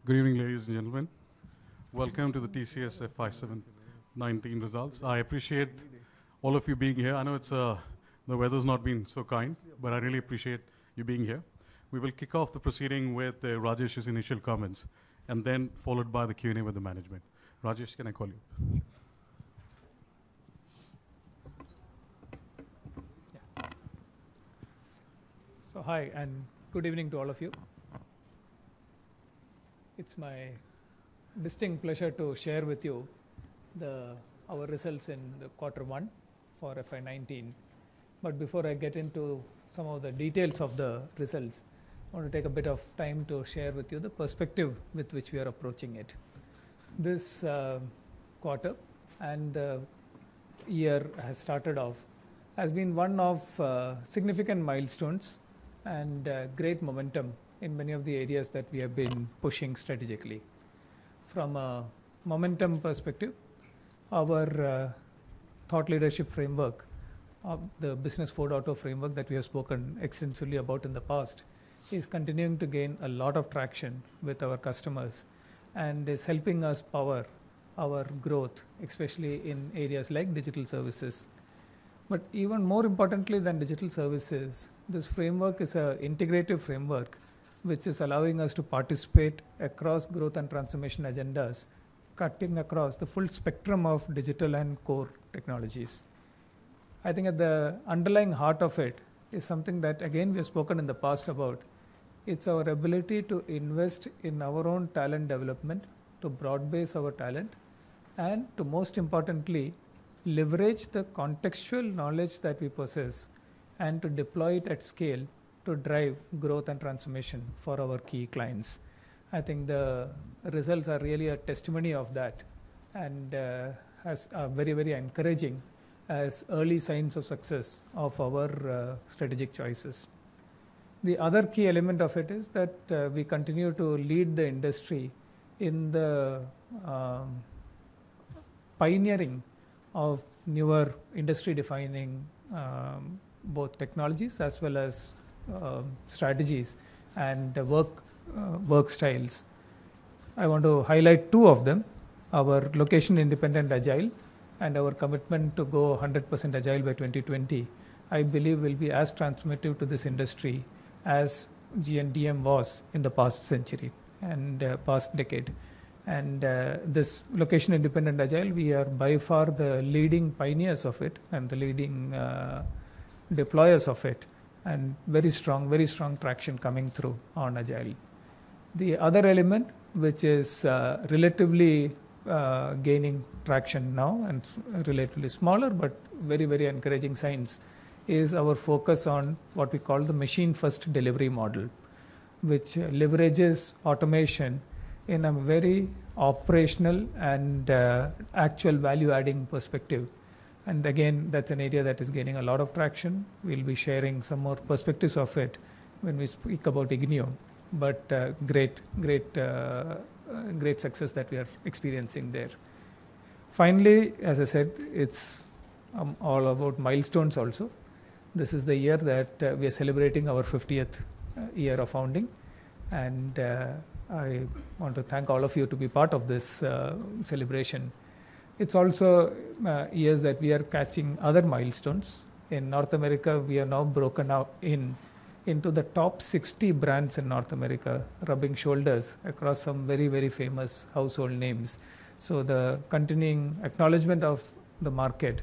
Good evening, ladies and gentlemen. Welcome to the TCSF 19 results. I appreciate all of you being here. I know the weather's not been so kind, but I really appreciate you being here. We will kick off the proceeding with Rajesh's initial comments, and then followed by the Q&A with the management. Rajesh, can I call you? So hi and good evening to all of you. It's my distinct pleasure to share with you our results in the Q1 for FY19. But before I get into some of the details of the results, I want to take a bit of time to share with you the perspective with which we are approaching it. This quarter and the year has started off has been one of significant milestones and great momentum in many of the areas that we have been pushing strategically. From a momentum perspective, our thought leadership framework, the Business 4.0 framework that we have spoken extensively about in the past, is continuing to gain a lot of traction with our customers and is helping us power our growth, especially in areas like digital services. But even more importantly than digital services, this framework is an integrative framework which is allowing us to participate across growth and transformation agendas, cutting across the full spectrum of digital and core technologies. I think at the underlying heart of it is something that again we have spoken in the past about. It's our ability to invest in our own talent development, to broad base our talent, and to most importantly, leverage the contextual knowledge that we possess and to deploy it at scale to drive growth and transformation for our key clients. I think the results are really a testimony of that and are very, very encouraging as early signs of success of our strategic choices. The other key element of it is that we continue to lead the industry in the pioneering of newer industry-defining both technologies as well as strategies and work styles. I want to highlight two of them: our location-independent agile and our commitment to go 100% agile by 2020. I believe will be as transformative to this industry as GNDM was in the past century and past decade. And this location-independent agile, we are by far the leading pioneers of it and the leading deployers of it, and very strong traction coming through on agile. The other element, which is relatively gaining traction now and relatively smaller but very, very encouraging signs, is our focus on what we call the machine-first delivery model, which leverages automation in a very operational and actual value-adding perspective. And again, that's an area that is gaining a lot of traction. We'll be sharing some more perspectives of it when we speak about Ignio, but great success that we are experiencing there. Finally, as I said, it's all about milestones also. This is the year that we are celebrating our 50th year of founding, and I want to thank all of you to be part of this celebration. It's also years that we are catching other milestones. In North America, we are now broken out into the top 60 brands in North America, rubbing shoulders across some very, very famous household names. So the continuing acknowledgement of the market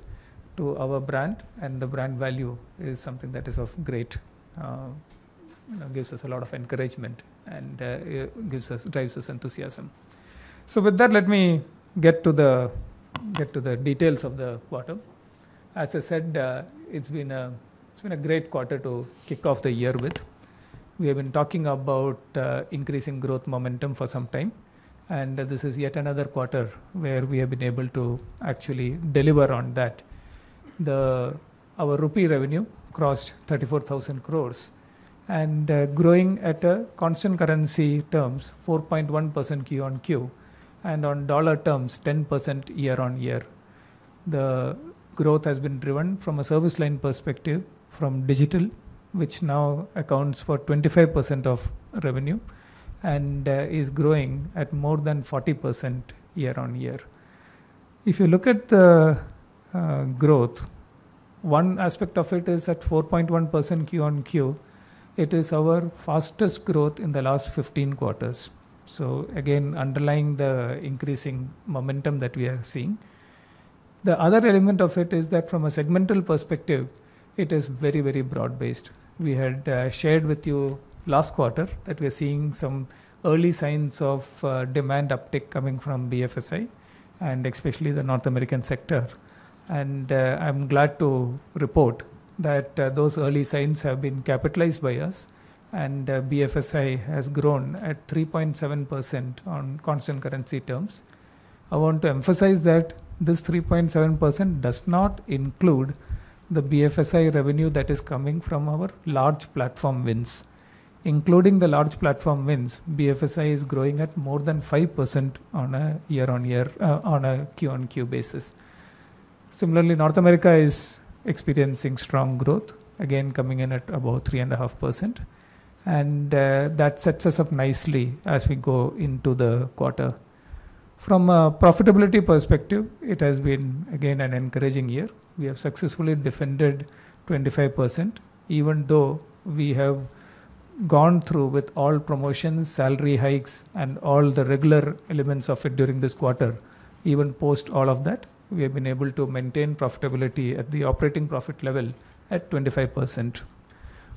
to our brand and the brand value is something that is of great, gives us a lot of encouragement and drives us enthusiasm. So with that, let me get to the details of the quarter. As I said, it's been a great quarter to kick off the year with. We have been talking about increasing growth momentum for some time, and this is yet another quarter where we have been able to actually deliver on that. Our rupee revenue crossed 34,000 crores and growing at a constant currency terms 4.1% Q on Q, and on dollar terms 10% year on year. The growth has been driven from a service line perspective from digital, which now accounts for 25% of revenue, and is growing at more than 40% year on year. If you look at the growth, one aspect of it is at 4.1% Q on Q. It is our fastest growth in the last 15 quarters. So again, underlying the increasing momentum that we are seeing. The other element of it is that from a segmental perspective, it is very, very broad-based. We had shared with you last quarter that we are seeing some early signs of demand uptick coming from BFSI and especially the North American sector. And I'm glad to report that those early signs have been capitalized by us, and BFSI has grown at 3.7% on constant currency terms. I want to emphasize that this 3.7% does not include the BFSI revenue that is coming from our large platform wins. Including the large platform wins, BFSI is growing at more than 5% on a year-on-year, on a Q-on-Q basis. Similarly, North America is experiencing strong growth, again coming in at about 3.5%. And that sets us up nicely as we go into the quarter. From a profitability perspective, it has been again an encouraging year. We have successfully defended 25%, even though we have gone through with all promotions, salary hikes, and all the regular elements of it during this quarter. Even post all of that, we have been able to maintain profitability at the operating profit level at 25%.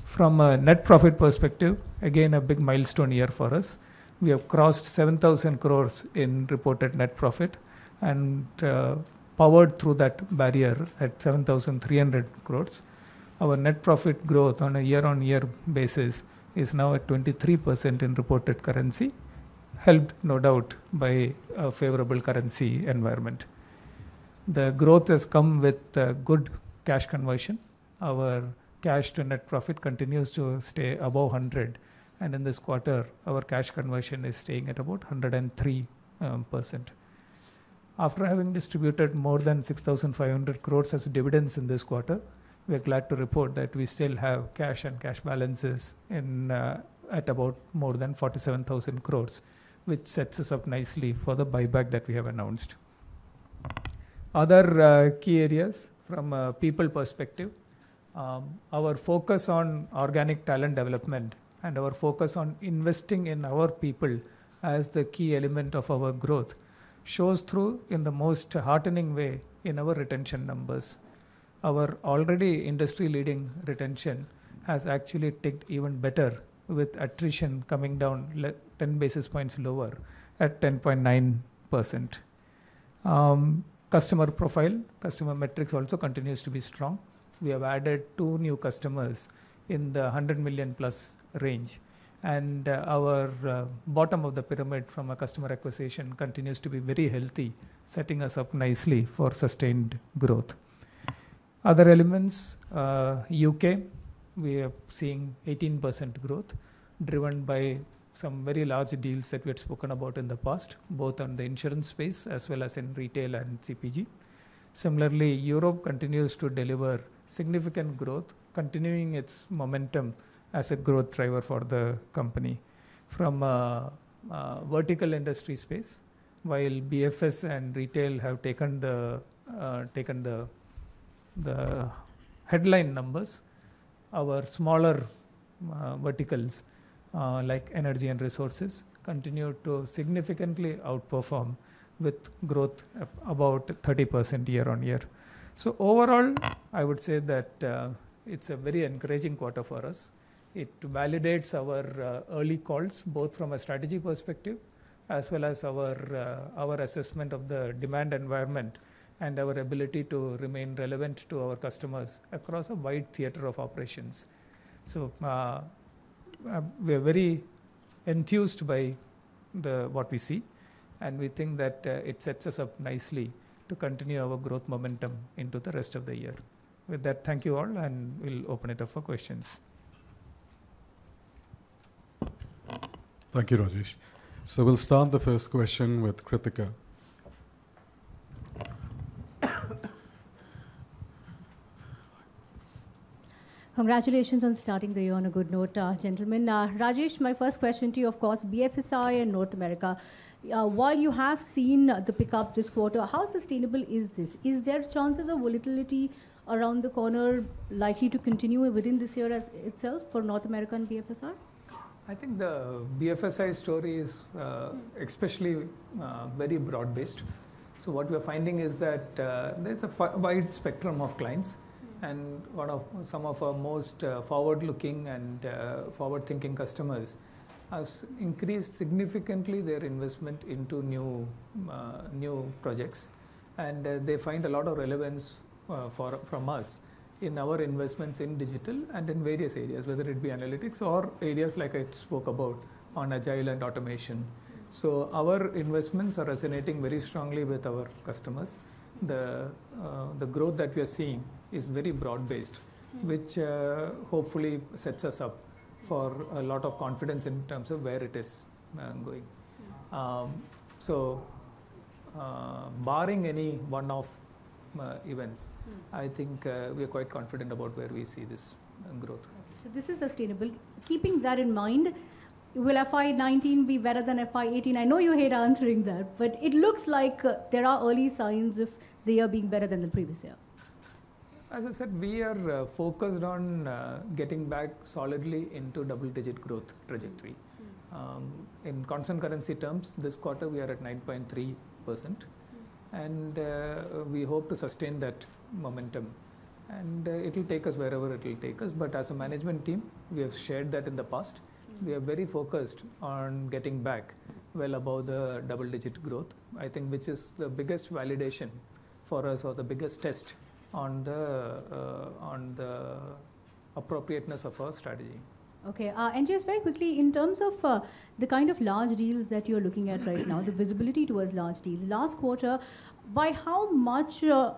From a net profit perspective, again a big milestone year for us. We have crossed 7,000 crores in reported net profit and powered through that barrier at 7,300 crores. Our net profit growth on a year-on-year basis is now at 23% in reported currency, helped no doubt by a favorable currency environment. The growth has come with good cash conversion. Our cash to net profit continues to stay above 100, and in this quarter, our cash conversion is staying at about 103%. After having distributed more than 6,500 crores as dividends in this quarter, we are glad to report that we still have cash and cash balances in at about more than 47,000 crores, which sets us up nicely for the buyback that we have announced. Other key areas from a people perspective, our focus on organic talent development and our focus on investing in our people as the key element of our growth shows through in the most heartening way in our retention numbers. Our already industry-leading retention has actually ticked even better, with attrition coming down 10 basis points lower at 10.9%. Customer profile, customer metrics also continues to be strong. We have added 2 new customers in the 100 million plus range, and our bottom of the pyramid from a customer acquisition continues to be very healthy, setting us up nicely for sustained growth. Other elements, UK, we are seeing 18% growth, driven by some very large deals that we had spoken about in the past, both on the insurance space as well as in retail and CPG. Similarly, Europe continues to deliver significant growth, continuing its momentum as a growth driver for the company. From a vertical industry space, while BFS and retail have taken the headline numbers, our smaller verticals like energy and resources continue to significantly outperform with growth about 30% year on year. So overall, I would say that it's a very encouraging quarter for us. It validates our early calls, both from a strategy perspective as well as our assessment of the demand environment and our ability to remain relevant to our customers across a wide theater of operations. So we are very enthused by what we see, and we think that it sets us up nicely to continue our growth momentum into the rest of the year. With that, thank you all, and we'll open it up for questions. Thank you, Rajesh. So we'll start the first question with Kritika. Congratulations on starting the year on a good note, gentlemen. Rajesh, my first question to you, of course, BFSI and North America. While you have seen the pickup this quarter, how sustainable is this? Is there chances of volatility around the corner likely to continue within this year itself for North America and BFSI? I think the BFSI story is especially very broad-based. So what we are finding is that there's a wide spectrum of clients, and some of our most forward-looking and forward-thinking customers have increased significantly their investment into new projects, and they find a lot of relevance from us in our investments in digital and in various areas, whether it be analytics or areas like I spoke about on agile and automation. So our investments are resonating very strongly with our customers. The growth that we are seeing is very broad-based, which hopefully sets us up for a lot of confidence in terms of where it is going. Barring any one-off events, I think we are quite confident about where we see this growth. So this is sustainable. Keeping that in mind, will FY19 be better than FY18? I know you hate answering that, but it looks like there are early signs of the year being better than the previous year. As I said, we are focused on getting back solidly into double-digit growth trajectory. In constant currency terms, this quarter we are at 9.3%, and we hope to sustain that momentum. And it will take us wherever it will take us. But as a management team, we have shared that in the past. We are very focused on getting back well above the double-digit growth, I think, which is the biggest validation for us, or the biggest test on the appropriateness of our strategy. Okay, and just very quickly, in terms of the kind of large deals that you're looking at right now, the visibility towards large deals, last quarter, by how much are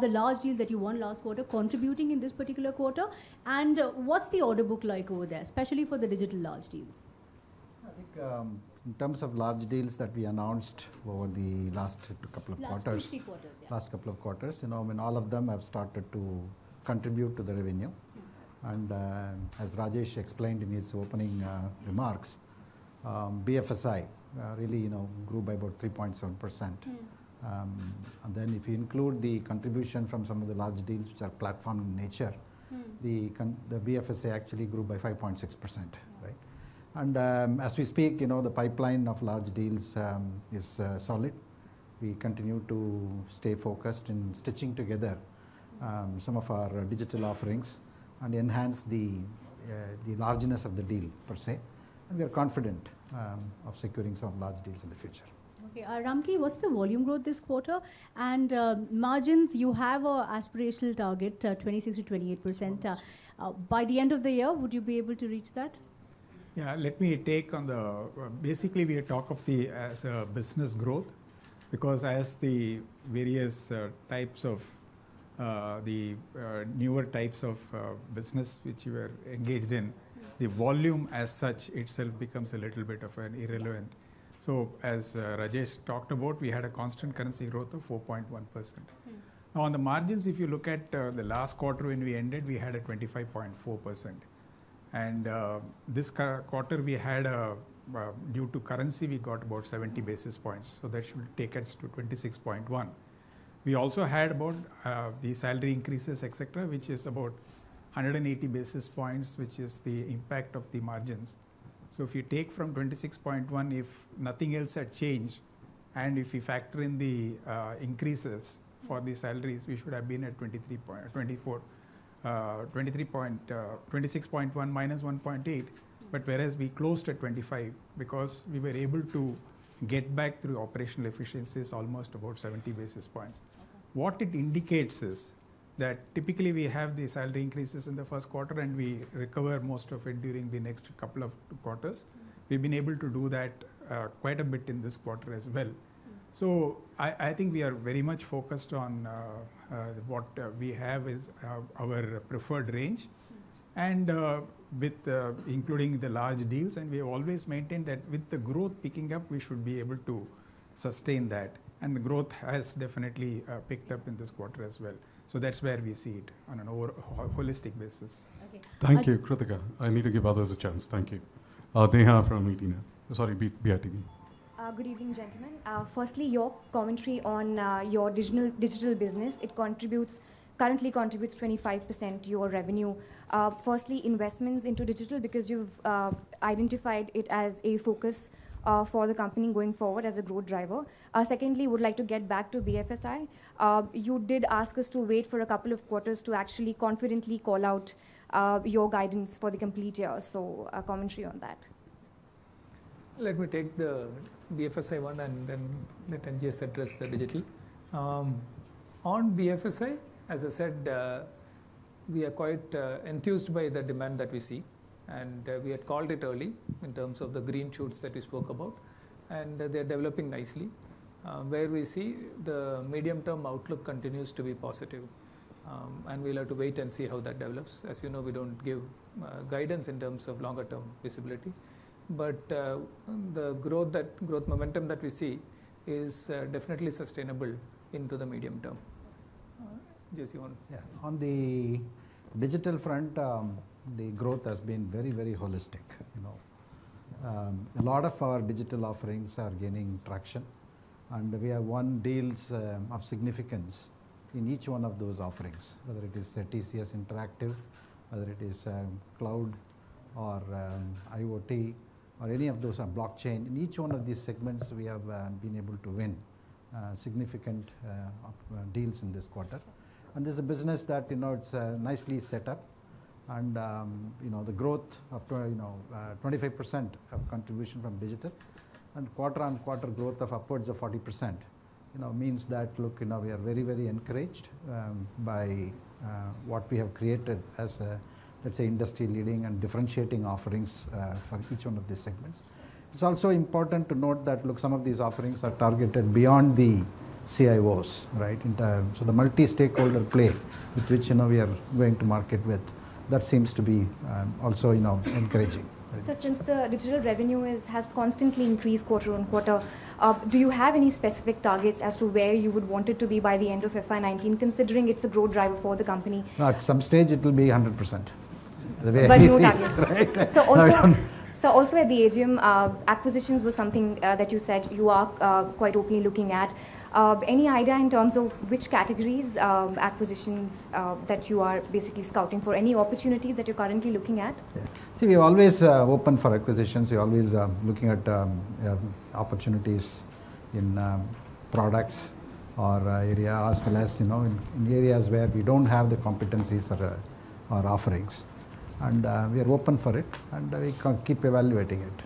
the large deals that you won last quarter contributing in this particular quarter? And what's the order book like over there, especially for the digital large deals? I think in terms of large deals that we announced over the last couple of quarters, yeah. last couple of quarters, all of them have started to contribute to the revenue. And as Rajesh explained in his opening remarks, BFSI really grew by about 3.7%. And then if you include the contribution from some of the large deals which are platform in nature, the BFSI actually grew by 5.6%, right? And as we speak, the pipeline of large deals is solid. We continue to stay focused in stitching together some of our digital offerings and enhance the largeness of the deal per se. And we are confident of securing some large deals in the future. Okay, Ramki, what's the volume growth this quarter? And margins, you have an aspirational target, 26 to 28%. By the end of the year, would you be able to reach that? Yeah, let me take on the, basically we talk of the as a business growth, because as the various types of newer types of business which you are engaged in, the volume as such itself becomes a little bit of an irrelevant. So as Rajesh talked about, we had a constant currency growth of 4.1%. Now on the margins, if you look at the last quarter when we ended, we had a 25.4%. And this quarter we had, due to currency, we got about 70 basis points. So that should take us to 26.1. We also had about the salary increases, etc., which is about 180 basis points, which is the impact of the margins. So if you take from 26.1, if nothing else had changed, and if we factor in the increases for the salaries, we should have been at 26.1 minus 1.8. But whereas we closed at 25, because we were able to get back through operational efficiencies almost about 70 basis points. What it indicates is that typically we have the salary increases in the first quarter and we recover most of it during the next couple of quarters. We've been able to do that quite a bit in this quarter as well. So I think we are very much focused on what we have is our preferred range, and with including the large deals, and we have always maintained that with the growth picking up, we should be able to sustain that. And the growth has definitely picked up in this quarter as well. So that's where we see it on an holistic basis. Okay. Thank you, Kritika. I need to give others a chance. Thank you. Neha from ETN. Sorry, BITV. Good evening, gentlemen. Firstly, your commentary on your digital business. It currently contributes 25% to your revenue. Firstly, investments into digital, because you've identified it as a focus for the company going forward as a growth driver. Secondly, would like to get back to BFSI. You did ask us to wait for a couple of quarters to actually confidently call out your guidance for the complete year. So a commentary on that. Let me take the BFSI one and then let NGS address the digital. On BFSI, as I said, we are quite enthused by the demand that we see, and we had called it early in terms of the green shoots that we spoke about, and they are developing nicely. Where we see the medium-term outlook continues to be positive, and we'll have to wait and see how that develops. As you know, we don't give guidance in terms of longer-term visibility. But the growth momentum that we see is definitely sustainable into the medium term. Jesse, you want? Yeah. On the digital front, the growth has been very, very holistic. A lot of our digital offerings are gaining traction, and we have won deals of significance in each one of those offerings, whether it is TCS Interactive, whether it is cloud or IoT, or any of those are blockchain. In each one of these segments, we have been able to win significant deals in this quarter. And this is a business that, it's nicely set up. And, the growth of 25% of contribution from digital, and quarter-on-quarter growth of upwards of 40%, means that, look, we are very, very encouraged by what we have created as a, let's say, industry-leading and differentiating offerings for each one of these segments. It's also important to note that, look, some of these offerings are targeted beyond the CIOs, right? So the multi-stakeholder play with which, we are going to market with, that seems to be also, encouraging. So since the digital revenue has constantly increased quarter on quarter, do you have any specific targets as to where you would want it to be by the end of FY19, considering it's a growth driver for the company? No, at some stage it will be 100%. The way but I no see targets. It, right? So also at the AGM, acquisitions was something that you said you are quite openly looking at. Any idea in terms of which categories acquisitions that you are basically scouting for? Any opportunities that you're currently looking at? Yeah. See, we're always open for acquisitions. We're always looking at opportunities in products or area, as well as, in areas where we don't have the competencies or offerings. And we are open for it, and we can keep evaluating it.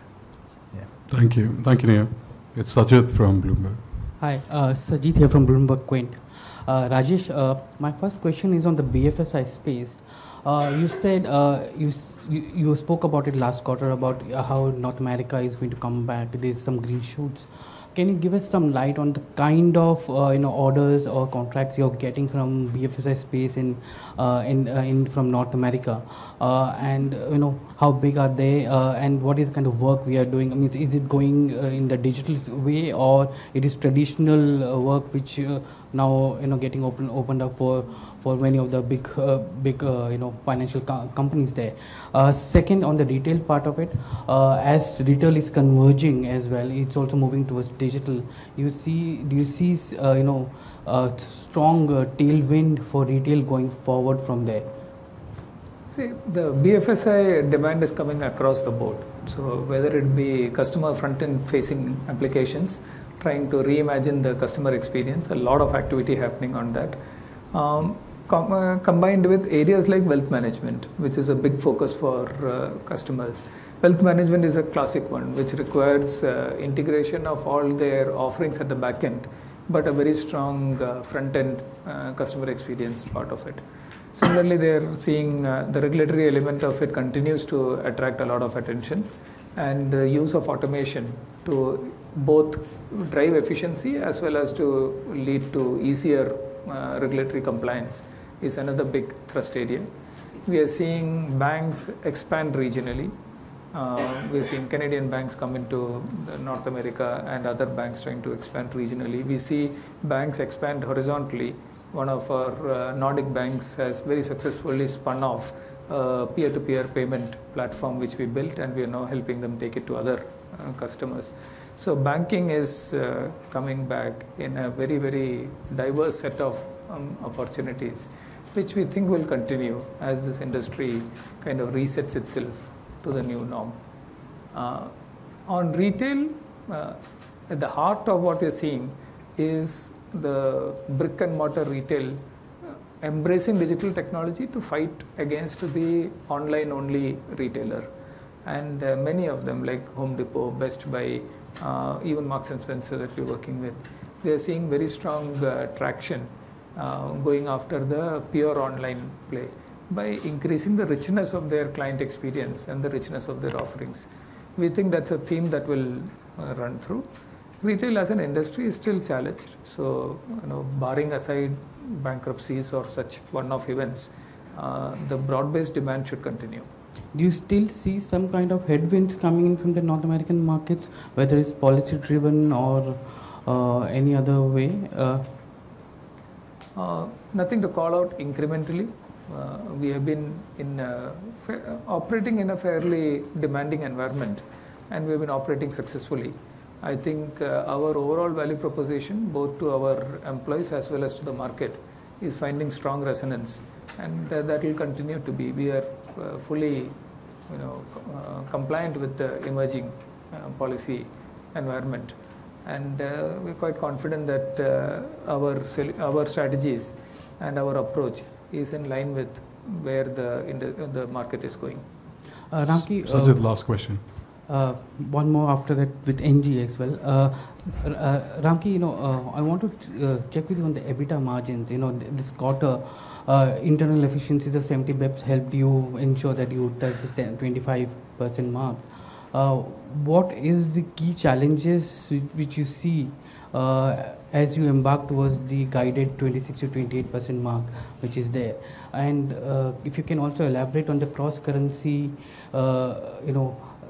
Yeah. Thank you. Thank you, Neha. It's Sajid from Bloomberg. Hi, Sajid here from Bloomberg Quint. Rajesh, my first question is on the BFSI space. You said you spoke about it last quarter about how North America is going to come back. There's some green shoots. Can you give us some light on the kind of orders or contracts you're getting from BFSI space from North America, and how big are they, and what is the kind of work we are doing? I mean, is it going in the digital way, or it is traditional work which now getting opened up for many of the big financial companies there? Second, on the retail part of it, as retail is converging as well, it's also moving towards digital. Do you see strong tailwind for retail going forward from there? See, the BFSI demand is coming across the board. So whether it be customer front-end facing applications, trying to reimagine the customer experience, a lot of activity happening on that. Combined with areas like wealth management, which is a big focus for customers. Wealth management is a classic one, which requires integration of all their offerings at the back end, but a very strong front-end customer experience part of it. Similarly, they're seeing the regulatory element of it continues to attract a lot of attention, and the use of automation to both drive efficiency as well as to lead to easier regulatory compliance is another big thrust area. We are seeing banks expand regionally. We're seeing Canadian banks come into North America and other banks trying to expand regionally. We see banks expand horizontally one of our Nordic banks has very successfully spun off a peer-to-peer payment platform which we built, and we are now helping them take it to other customers. So banking is coming back in a very, very diverse set of opportunities, which we think will continue as this industry kind of resets itself to the new norm. On retail, at the heart of what we're seeing is the brick and mortar retail embracing digital technology to fight against the online only retailer. And many of them like Home Depot, Best Buy, even Marks and Spencer that we're working with, they're seeing very strong traction going after the pure online play by increasing the richness of their client experience and the richness of their offerings. We think that's a theme that will run through. Retail as an industry is still challenged. So, barring aside bankruptcies or such one-off events, the broad-based demand should continue. Do you still see some kind of headwinds coming in from the North American markets, whether it's policy-driven or any other way? Nothing to call out incrementally. We have been operating in a fairly demanding environment, and we have been operating successfully. I think our overall value proposition, both to our employees as well as to the market, is finding strong resonance, and that will continue to be. We are fully, compliant with the emerging policy environment, and we're quite confident that our strategies and our approach is in line with where the market is going. Ramki, Sajid, last question. One more after that with NG as well. Ramki, I want to check with you on the EBITDA margins. This quarter, internal efficiencies of 70 bps helped you ensure that you touch the 25% mark. What is the key challenges which you see as you embark towards the guided 26 to 28% mark, which is there? And if you can also elaborate on the cross-currency,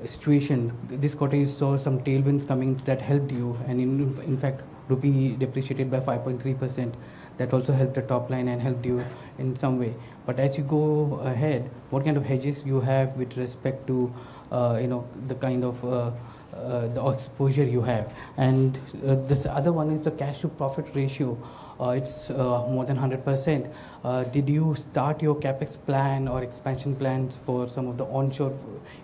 situation. This quarter you saw some tailwinds coming that helped you, and in fact rupee depreciated by 5.3%. That also helped the top line and helped you in some way. But as you go ahead, what kind of hedges you have with respect to the kind of the exposure you have? And this other one is the cash to profit ratio. It's more than 100%. Did you start your capex plan or expansion plans for some of the onshore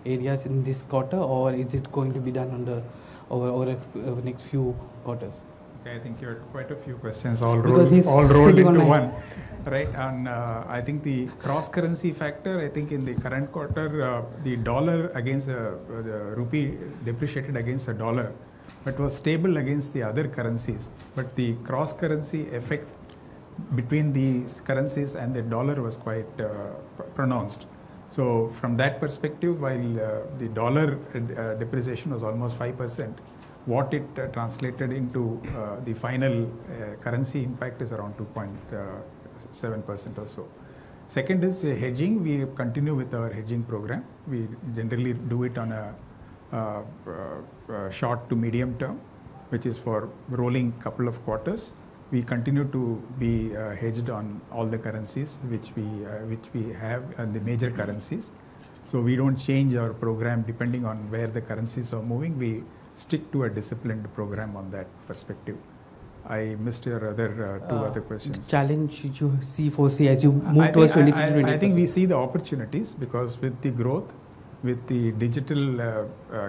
areas in this quarter, or is it going to be done over the next few quarters? Okay, I think you had quite a few questions all rolled into one. Right, and I think the cross-currency factor, I think in the current quarter, the dollar against the rupee depreciated against the dollar, but was stable against the other currencies. But the cross-currency effect between these currencies and the dollar was quite pronounced. So from that perspective, while the dollar depreciation was almost 5%, what it translated into the final currency impact is around 2.7% or so. Second is hedging. We continue with our hedging program. We generally do it on a short to medium term, which is for rolling couple of quarters. We continue to be hedged on all the currencies which we have, and the major currencies. So we don't change our program depending on where the currencies are moving. We stick to a disciplined program on that perspective. I missed your other two other questions. Challenge you foresee as you move towards 26-28%? I think we see the opportunities, because with the growth, with the digital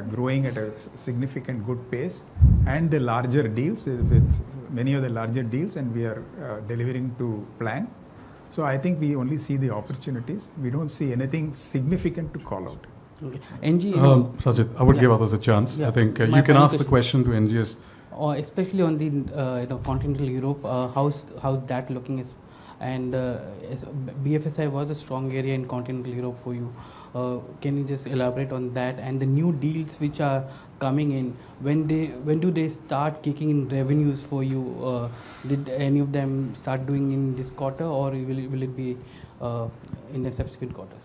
growing at a significant good pace, and the larger deals, with many of the larger deals, and we are delivering to plan. So I think we only see the opportunities. We don't see anything significant to call out. Okay. NG, Sajid, I would give others a chance. I think you can ask the question to NGS. Especially on the continental Europe, how's that looking? And BFSI was a strong area in continental Europe for you. Can you just elaborate on that and the new deals which are coming in? When do they start kicking in revenues for you? Did any of them start doing in this quarter, or will it be in the subsequent quarters?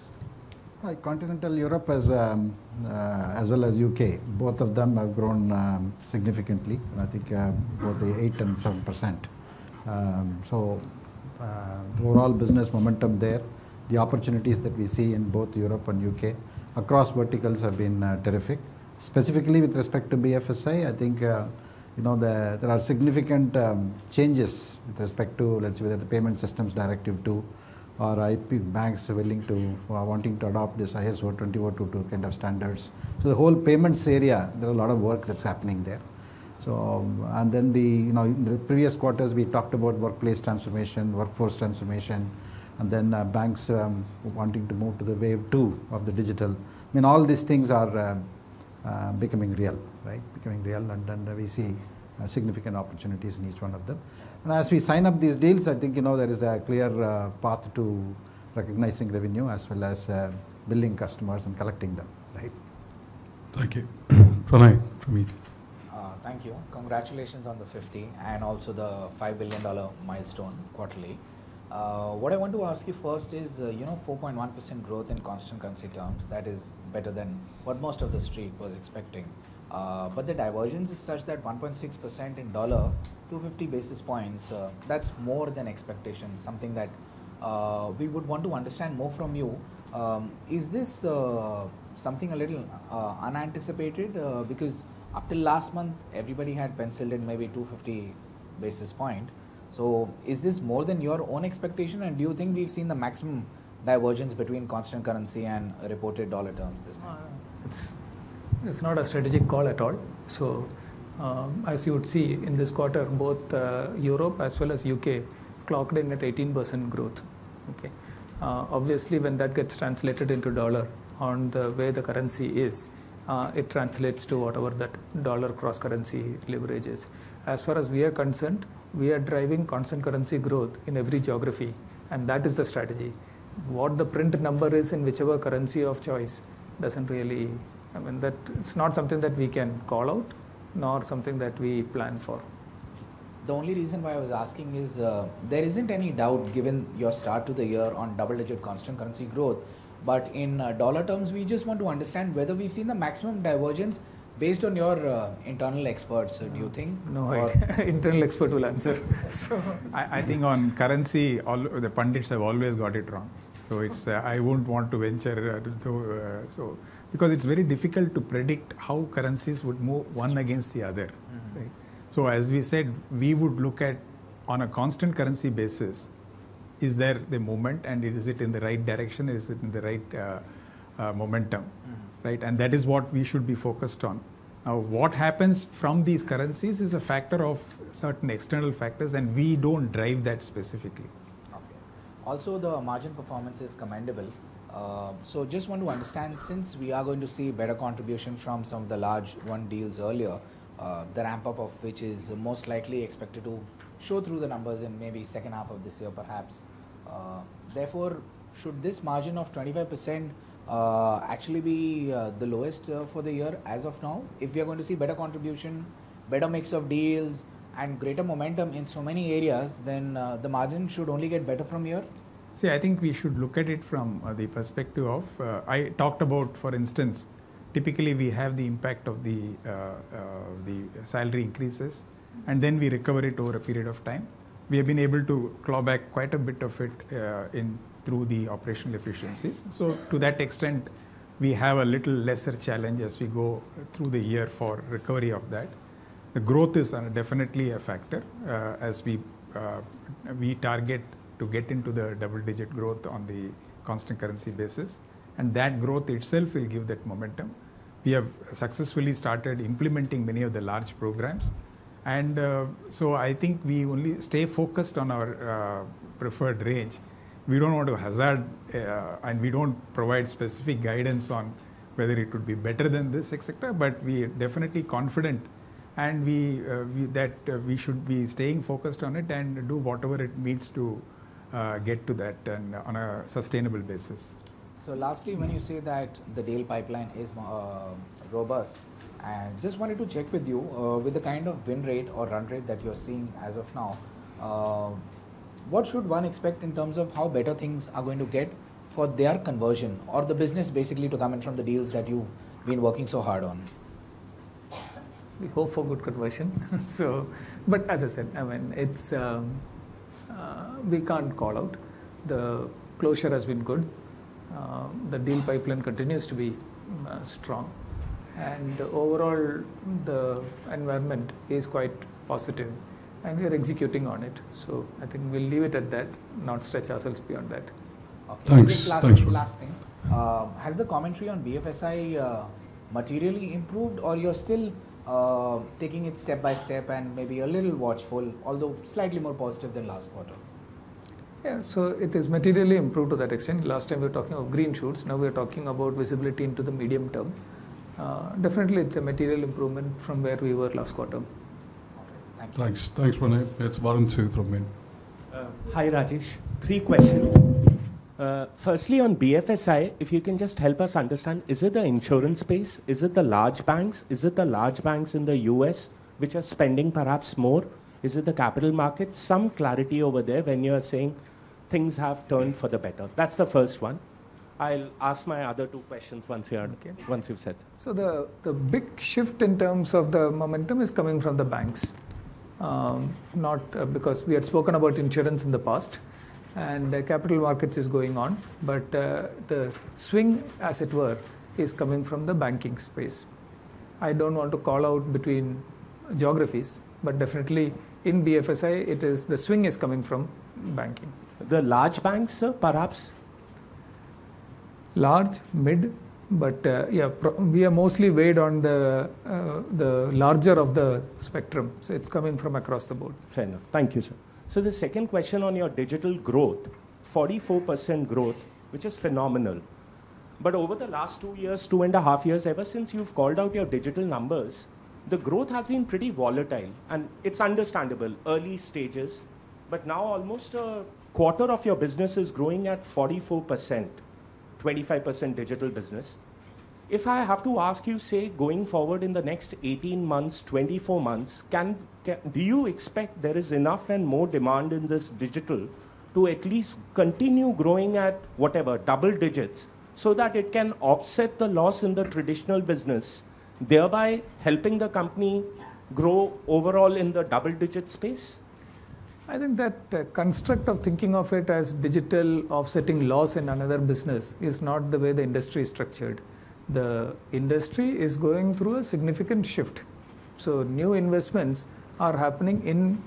Continental Europe as well as UK, both of them have grown significantly. I think both the 8 and 7%. So the overall business momentum there. The opportunities that we see in both Europe and UK across verticals have been terrific. Specifically with respect to BFSI, I think there are significant changes with respect to, let's say, whether the Payment Systems Directive 2 or IP banks willing to wanting to adopt this ISO 20022 kind of standards. So the whole payments area, there are a lot of work that's happening there. So and then in the previous quarters we talked about workplace transformation, workforce transformation, and then banks wanting to move to the wave 2 of the digital. I mean, all these things are becoming real, right? Becoming real, and then we see significant opportunities in each one of them. And as we sign up these deals, I think there is a clear path to recognizing revenue as well as billing customers and collecting them, right? Thank you. Pranay, from me. Thank you. Congratulations on the 50 and also the $5 billion milestone quarterly. What I want to ask you first is, 4.1% growth in constant currency terms. That is better than what most of the street was expecting. But the divergence is such that 1.6% in dollar, 250 basis points, that's more than expectation, something that we would want to understand more from you. Is this something a little unanticipated? Because up till last month, everybody had penciled in maybe 250 basis point. So is this more than your own expectation, and do you think we've seen the maximum divergence between constant currency and reported dollar terms this time? It's not a strategic call at all. So as you would see in this quarter, both Europe as well as UK clocked in at 18% growth. Okay, obviously when that gets translated into dollar on the way the currency is, it translates to whatever that dollar cross currency leverage is. As far as we are concerned, we are driving constant currency growth in every geography, and that is the strategy. What the print number is in whichever currency of choice doesn't really, that it's not something that we can call out, nor something that we plan for. The only reason why I was asking is there isn't any doubt, given your start to the year, on double-digit constant currency growth. But in dollar terms, we just want to understand whether we've seen the maximum divergence based on your internal experts. Do you think? No, internal expert will answer. So I think on currency, the pundits have always got it wrong. So it's I won't want to venture because it's very difficult to predict how currencies would move one against the other. Mm-hmm. Right? So as we said, we would look at on a constant currency basis. Is there the movement, and is it in the right direction? Is it in the right momentum, right? And that is what we should be focused on. Now, what happens from these currencies is a factor of certain external factors, and we don't drive that specifically. Okay. Also, the margin performance is commendable. So just want to understand, since we are going to see better contribution from some of the large won deals earlier, the ramp up of which is most likely expected to show through the numbers in maybe second half of this year perhaps. Therefore, should this margin of 25% actually be the lowest for the year as of now? If we are going to see better contribution, better mix of deals and greater momentum in so many areas, then the margin should only get better from here? See, I think we should look at it from the perspective of, I talked about, for instance, typically we have the impact of the salary increases, and then we recover it over a period of time. We have been able to claw back quite a bit of it through the operational efficiencies. So to that extent, we have a little lesser challenge as we go through the year for recovery of that. The growth is definitely a factor as we target to get into the double-digit growth on the constant currency basis, and that growth itself will give that momentum. We have successfully started implementing many of the large programs. And so I think we only stay focused on our preferred range. We don't want to hazard and we don't provide specific guidance on whether it would be better than this, etc. But we are definitely confident, and we should be staying focused on it and do whatever it needs to get to that and on a sustainable basis. So lastly, when you say that the deal pipeline is robust, and just wanted to check with you, with the kind of win rate or run rate that you're seeing as of now, what should one expect in terms of how better things are going to get for their conversion, or the business basically to come in from the deals that you've been working so hard on? We hope for good conversion. So, but as I said, it's we can't call out. The closure has been good. The deal pipeline continues to be strong, and overall the environment is quite positive, and we are executing on it. So I think we'll leave it at that, not stretch ourselves beyond that. Okay. Thanks. Just Thanks, last thing. Has the commentary on BFSI materially improved, or you're still taking it step by step and maybe a little watchful, although slightly more positive than last quarter? Yeah, so it is materially improved to that extent. Last time we were talking of green shoots, now we are talking about visibility into the medium term. Definitely it's a material improvement from where we were last quarter. Thank you. Thanks, Pranay. It's Varun Singh from Maine. Hi, Rajesh. 3 questions. Firstly, on BFSI, if you can just help us understand, is it the insurance space? Is it the large banks? Is it the large banks in the US which are spending perhaps more? Is it the capital markets? Some clarity over there when you are saying things have turned for the better. That's the first one. I'll ask my other 2 questions once you've said. So the big shift in terms of the momentum is coming from the banks. Not because we had spoken about insurance in the past, and capital markets is going on, but the swing, as it were, is coming from the banking space. I don't want to call out between geographies, but definitely in BFSI, it is the swing is coming from banking. The large banks, sir, perhaps? Large, mid, but we are mostly weighed on the larger of the spectrum. So it's coming from across the board. Fair enough. Thank you, sir. So the second question on your digital growth, 44% growth, which is phenomenal. But over the last 2 years, 2.5 years, ever since you've called out your digital numbers, the growth has been pretty volatile, and it's understandable, early stages. But now almost a quarter of your business is growing at 44%, 25% digital business. If I have to ask you, say, going forward in the next 18 months, 24 months, do you expect there is enough and more demand in this digital to at least continue growing at whatever, double digits, so that it can offset the loss in the traditional business, thereby helping the company grow overall in the double-digit space? I think that construct of thinking of it as digital offsetting loss in another business is not the way the industry is structured. The industry is going through a significant shift. So new investments are happening in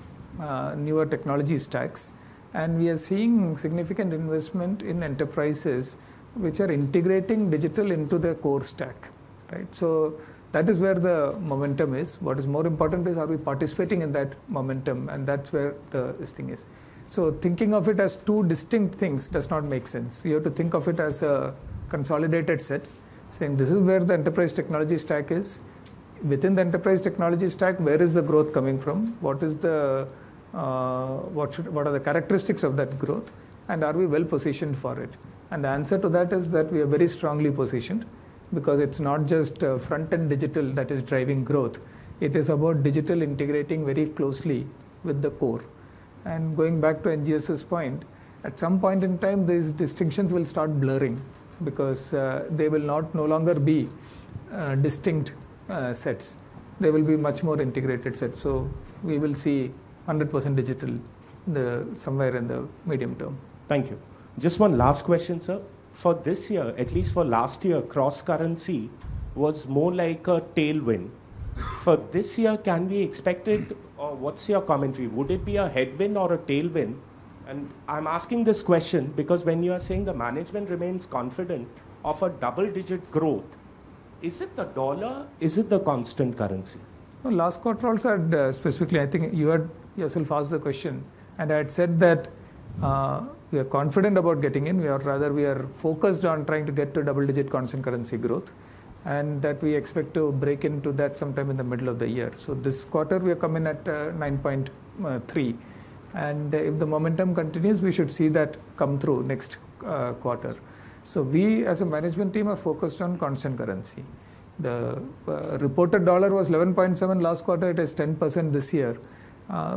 newer technology stacks, and we are seeing significant investment in enterprises which are integrating digital into their core stack, right? So that is where the momentum is. What is more important is, are we participating in that momentum, and that's where this thing is. So thinking of it as 2 distinct things does not make sense. You have to think of it as a consolidated set, saying this is where the enterprise technology stack is. Within the enterprise technology stack, where is the growth coming from? What is the what are the characteristics of that growth, and are we well positioned for it? And the answer to that is that we are very strongly positioned, because it's not just front-end digital that is driving growth. It is about digital integrating very closely with the core. And going back to NGS's point, at some point in time, these distinctions will start blurring, because they will no longer be distinct sets. They will be much more integrated sets. So we will see 100% digital somewhere in the medium term. Thank you. Just one last question, sir. For this year, at least for last year, cross-currency was more like a tailwind. For this year, can we expect it, or what's your commentary? Would it be a headwind or a tailwind? And I'm asking this question because when you are saying the management remains confident of a double-digit growth, is it the dollar? Is it the constant currency? Well, last quarter also had specifically, I think you had yourself asked the question, and I had said that we are confident about getting in. We are focused on trying to get to double-digit constant currency growth, and that we expect to break into that sometime in the middle of the year. So this quarter we are coming at 9.3, and if the momentum continues, we should see that come through next quarter. So we as a management team are focused on constant currency. The reported dollar was 11.7 last quarter. It is 10% this year.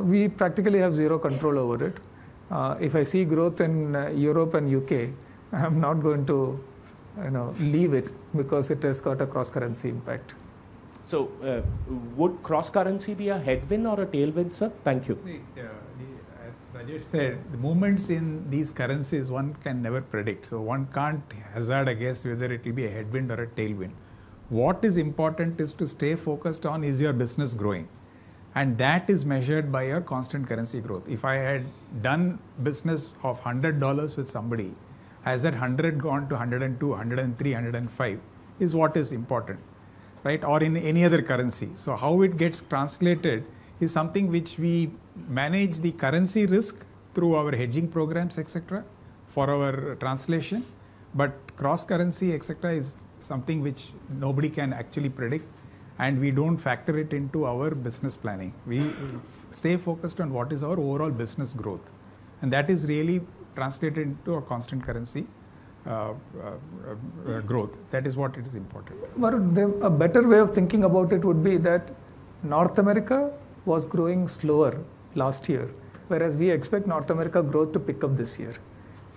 We practically have zero control over it. If I see growth in Europe and UK, I'm not going to leave it because it has got a cross-currency impact. So would cross-currency be a headwind or a tailwind, sir? Thank you. See, as Rajesh said, the movements in these currencies one can never predict. So one can't hazard a guess whether it will be a headwind or a tailwind. What is important is to stay focused on, is your business growing? And that is measured by your constant currency growth. If I had done business of $100 with somebody, has that 100 gone to 102, 103, 105 is what is important, right? Or in any other currency. So how it gets translated is something which we manage the currency risk through our hedging programs, etc., for our translation. But cross currency, etc., is something which nobody can actually predict, and we don't factor it into our business planning. We stay focused on what is our overall business growth, and that is really translated into a constant currency growth. That is what it is important. Varun, a better way of thinking about it would be that North America was growing slower last year, whereas we expect North America growth to pick up this year.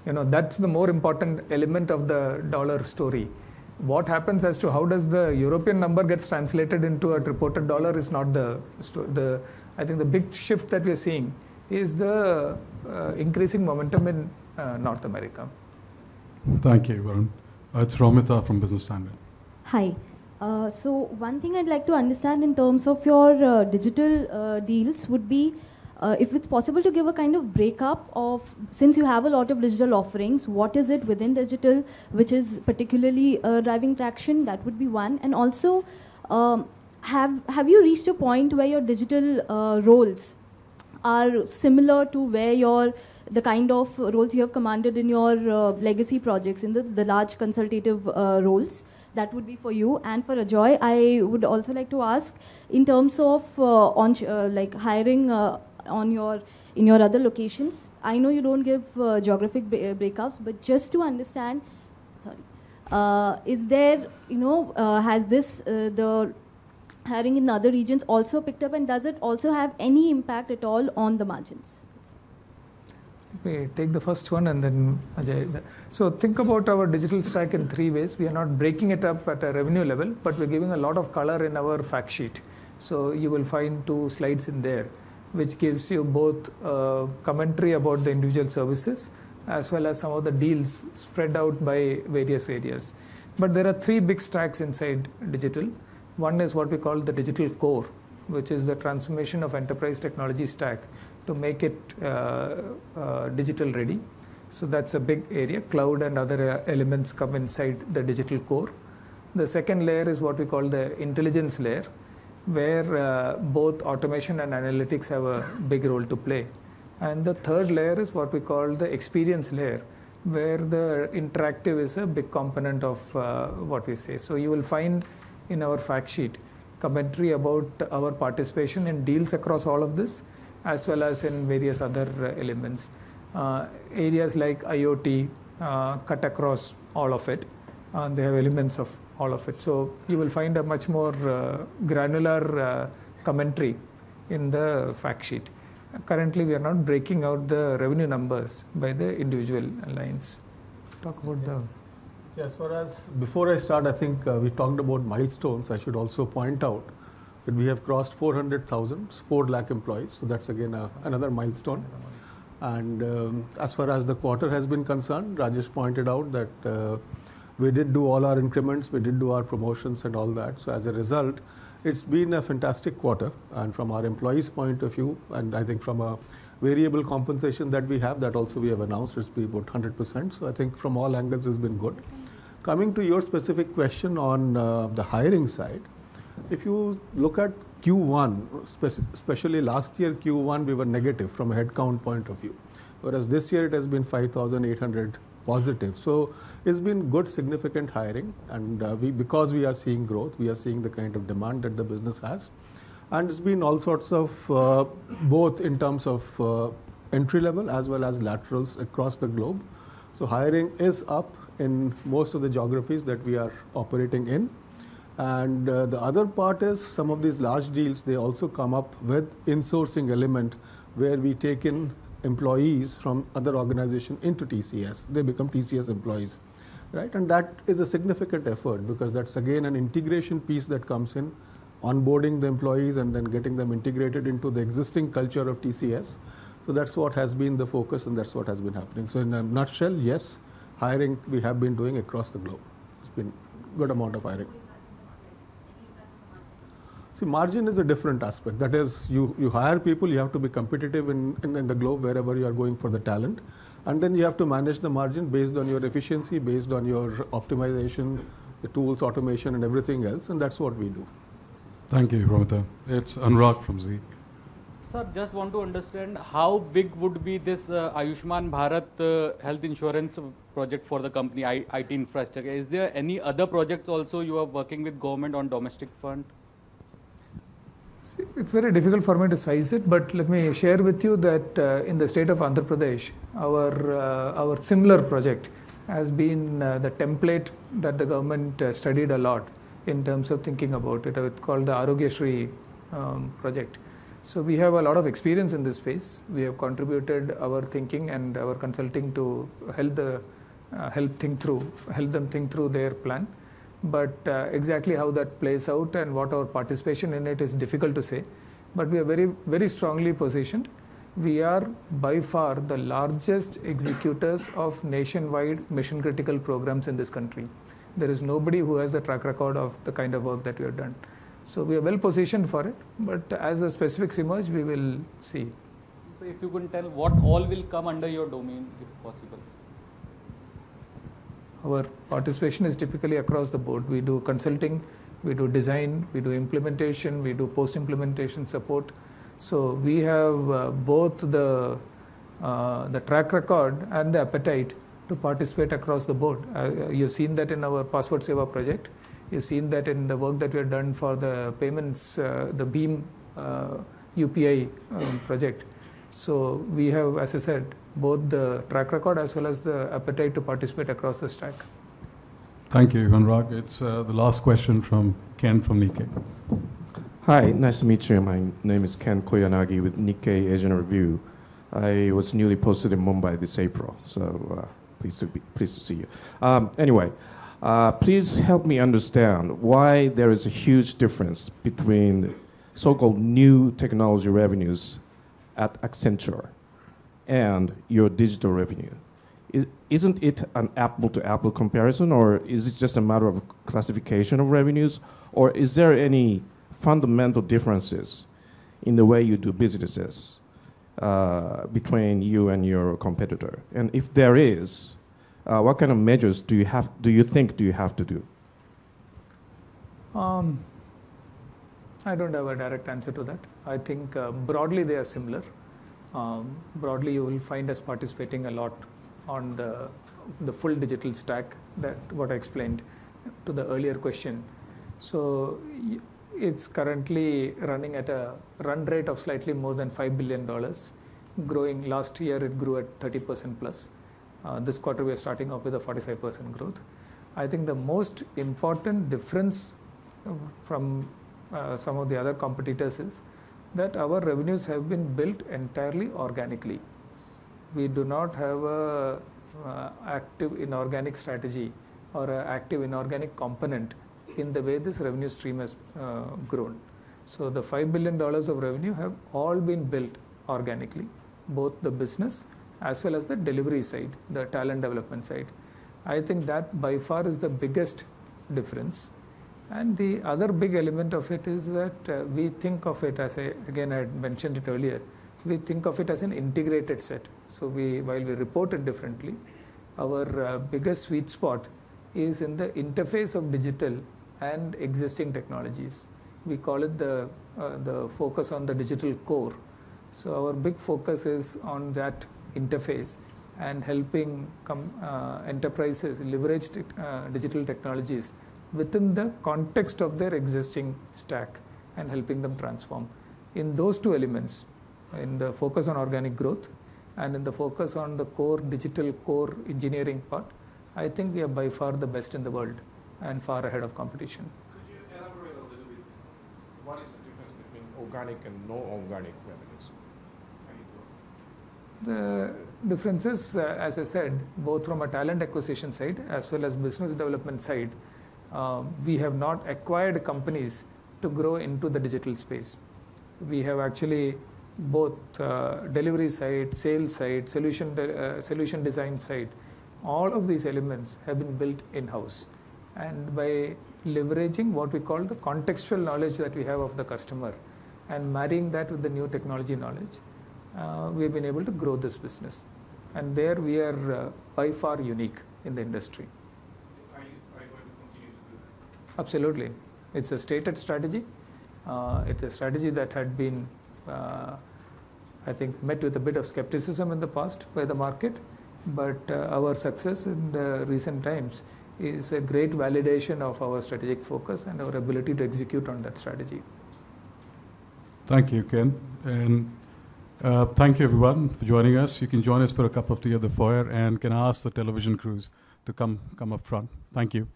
That's the more important element of the dollar story. What happens as to how does the European number gets translated into a reported dollar is not I think the big shift that we are seeing is the increasing momentum in North America. Thank you, Varun. It's Romita from Business Standard. Hi. So one thing I'd like to understand in terms of your digital deals would be if it's possible to give a kind of breakup of, since you have a lot of digital offerings, what is it within digital which is particularly driving traction? That would be one. And also, have you reached a point where your digital roles are similar to where the kind of roles you have commanded in your legacy projects, in the large consultative roles? That would be for you. And for Ajoy, I would also like to ask, in terms of hiring in your other locations, I know you don't give geographic breakups, but just to understand, is there, has the hiring in other regions also picked up, and does it also have any impact at all on the margins? We take the first one and then Ajay. So think about our digital stack in three ways. We are not breaking it up at a revenue level, but we're giving a lot of color in our fact sheet. So you will find 2 slides in there, which gives you both commentary about the individual services as well as some of the deals spread out by various areas. But there are 3 big stacks inside digital. One is what we call the digital core, which is the transformation of enterprise technology stack to make it digital ready. So that's a big area. Cloud and other elements come inside the digital core. The second layer is what we call the intelligence layer, where both automation and analytics have a big role to play. And the third layer is what we call the experience layer, where the interactive is a big component of what we say. So you will find in our fact sheet commentary about our participation in deals across all of this, as well as in various other elements. Areas like IoT cut across all of it. They have elements of all of it. So you will find a much more granular commentary in the fact sheet. Currently, we are not breaking out the revenue numbers by the individual lines. Talk about the... See, as far as, before I start, I think we talked about milestones. I should also point out that we have crossed 400,000, 4 lakh employees. So that's again another milestone. And as far as the quarter has been concerned, Rajesh pointed out that we did do all our increments, we did do our promotions and all that. So as a result, it's been a fantastic quarter. And from our employees' point of view, and I think from a variable compensation that we have, that also we have announced, it's been about 100%. So I think from all angles it's been good. Coming to your specific question on the hiring side, if you look at Q1, especially last year Q1, we were negative from a headcount point of view, whereas this year it has been 5,800 positive. So it's been good, significant hiring, and because we are seeing growth, we are seeing the kind of demand that the business has, and it's been all sorts of both in terms of entry level as well as laterals across the globe. So hiring is up in most of the geographies that we are operating in. And the other part is some of these large deals, they also come up with insourcing element where we take in employees from other organizations into TCS. They become TCS employees, right? And that is a significant effort because that's again an integration piece that comes in, onboarding the employees and then getting them integrated into the existing culture of TCS. So that's what has been the focus, and that's what has been happening. So in a nutshell, yes, hiring we have been doing across the globe. It's been good amount of hiring. See, margin is a different aspect. That is, you hire people, you have to be competitive in the globe wherever you are going for the talent. And then you have to manage the margin based on your efficiency, based on your optimization, the tools, automation, and everything else. And that's what we do. Thank you, Ramita. It's Anurag from Z. Sir, just want to understand how big would be this Ayushman Bharat health insurance project for the company, IT infrastructure? Is there any other projects also you are working with government on domestic front? See, it's very difficult for me to size it, but let me share with you that in the state of Andhra Pradesh, our similar project has been the template that the government studied a lot in terms of thinking about it. It's called the Arogyashri project. So we have a lot of experience in this space. We have contributed our thinking and our consulting to help them think through their plan. But exactly how that plays out and what our participation in it is difficult to say. But we are very, very strongly positioned. We are by far the largest executors of nationwide mission critical programs in this country. There is nobody who has the track record of the kind of work that we have done. So we are well positioned for it, but as the specifics emerge, we will see. So if you can tell what all will come under your domain, if possible. Our participation is typically across the board. We do consulting, we do design, we do implementation, we do post-implementation support. So we have both the track record and the appetite to participate across the board. You've seen that in our Passport Seva project. You've seen that in the work that we have done for the payments, the BEAM UPI project. So we have, as I said, both the track record as well as the appetite to participate across the stack. Thank you, Anurag. It's the last question from Ken from Nikkei. Hi, nice to meet you. My name is Ken Koyanagi with Nikkei Asian Review. I was newly posted in Mumbai this April, so pleased to see you. Anyway. Please help me understand why there is a huge difference between so-called new technology revenues at Accenture and your digital revenue. Isn't it an apple-to-apple comparison, or is it just a matter of classification of revenues, or is there any fundamental differences in the way you do businesses between you and your competitor? And if there is, what kind of measures do you think you have to do? I don't have a direct answer to that. I think broadly they are similar. Broadly you will find us participating a lot on the full digital stack, that what I explained to the earlier question. So it's currently running at a run rate of slightly more than $5 billion. Growing, last year it grew at 30% plus. This quarter we are starting off with a 45% growth. I think the most important difference from some of the other competitors is that our revenues have been built entirely organically. We do not have a active inorganic strategy or an active inorganic component in the way this revenue stream has grown. So the $5 billion of revenue have all been built organically, both the business as well as the delivery side, the talent development side. I think that by far is the biggest difference. And the other big element of it is that we think of it as I had mentioned it earlier, we think of it as an integrated set. So while we report it differently, our biggest sweet spot is in the interface of digital and existing technologies. We call it the focus on the digital core. So our big focus is on that interface and helping enterprises leverage digital technologies within the context of their existing stack and helping them transform. In those two elements, in the focus on organic growth and in the focus on the core digital core engineering part, I think we are by far the best in the world and far ahead of competition. Could you elaborate a little bit? What is the difference between organic and non-organic revenues? The differences, as I said, both from a talent acquisition side as well as business development side, we have not acquired companies to grow into the digital space. We have actually both delivery side, sales side, solution design side, all of these elements have been built in-house. And by leveraging what we call the contextual knowledge that we have of the customer and marrying that with the new technology knowledge, we've been able to grow this business. And there we are by far unique in the industry. Are you going to continue to do that? Absolutely. It's a stated strategy. It's a strategy that had been, I think, met with a bit of skepticism in the past by the market. But our success in the recent times is a great validation of our strategic focus and our ability to execute on that strategy. Thank you, Ken. And thank you, everyone, for joining us. You can join us for a cup of tea at the foyer, and can I ask the television crews to come up front. Thank you.